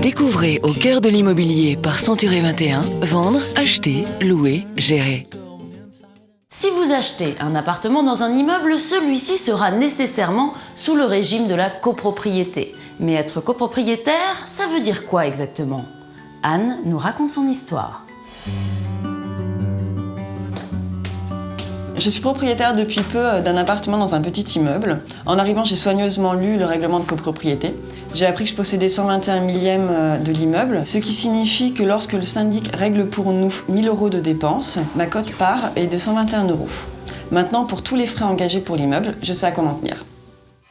Découvrez Au cœur de l'immobilier par Century 21, vendre, acheter, louer, gérer. Si vous achetez un appartement dans un immeuble, celui-ci sera nécessairement sous le régime de la copropriété. Mais être copropriétaire, ça veut dire quoi exactement? Anne nous raconte son histoire. Je suis propriétaire depuis peu d'un appartement dans un petit immeuble. En arrivant, j'ai soigneusement lu le règlement de copropriété. J'ai appris que je possédais 121 millièmes de l'immeuble, ce qui signifie que lorsque le syndic règle pour nous 1 000 € de dépenses, ma cote part est de 121 €. Maintenant, pour tous les frais engagés pour l'immeuble, je sais à quoi m'en tenir.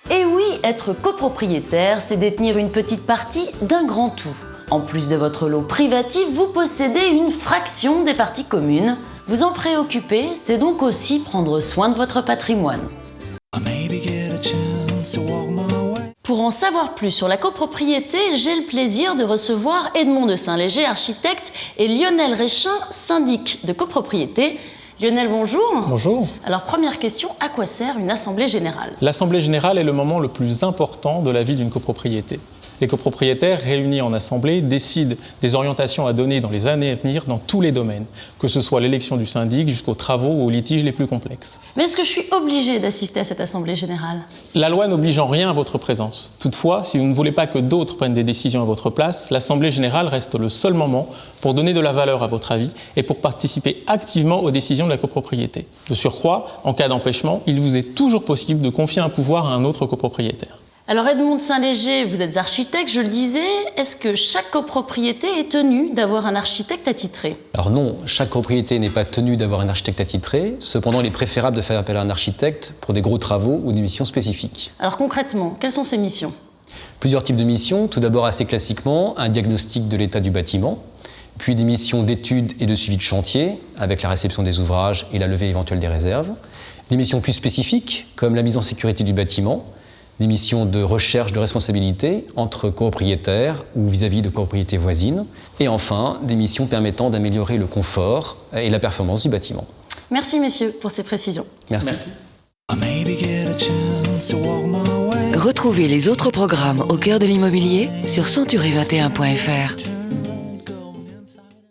Et oui, être copropriétaire, c'est détenir une petite partie d'un grand tout. En plus de votre lot privatif, vous possédez une fraction des parties communes. Vous en préoccuper, c'est donc aussi prendre soin de votre patrimoine. Pour en savoir plus sur la copropriété, j'ai le plaisir de recevoir Edmond de Saint-Léger, architecte, et Lionel Réchin, syndic de copropriété. Lionel, bonjour. Bonjour. Alors, première question, à quoi sert une assemblée générale? L'assemblée générale est le moment le plus important de la vie d'une copropriété. Les copropriétaires réunis en assemblée décident des orientations à donner dans les années à venir dans tous les domaines, que ce soit l'élection du syndic jusqu'aux travaux ou aux litiges les plus complexes. Mais est-ce que je suis obligée d'assister à cette assemblée générale? La loi n'oblige en rien à votre présence. Toutefois, si vous ne voulez pas que d'autres prennent des décisions à votre place, l'assemblée générale reste le seul moment pour donner de la valeur à votre avis et pour participer activement aux décisions de la copropriété. De surcroît, en cas d'empêchement, il vous est toujours possible de confier un pouvoir à un autre copropriétaire. Alors Edmond de Saint-Léger, vous êtes architecte, je le disais. Est-ce que chaque copropriété est tenue d'avoir un architecte attitré? Alors non, chaque copropriété n'est pas tenue d'avoir un architecte attitré. Cependant, il est préférable de faire appel à un architecte pour des gros travaux ou des missions spécifiques. Alors concrètement, quelles sont ces missions? Plusieurs types de missions. Tout d'abord, assez classiquement, un diagnostic de l'état du bâtiment, puis des missions d'études et de suivi de chantier, avec la réception des ouvrages et la levée éventuelle des réserves. Des missions plus spécifiques, comme la mise en sécurité du bâtiment, des missions de recherche de responsabilité entre copropriétaires ou vis-à-vis de copropriétés voisines. Et enfin, des missions permettant d'améliorer le confort et la performance du bâtiment. Merci messieurs pour ces précisions. Merci. Retrouvez les autres programmes Au cœur de l'immobilier sur century21.fr.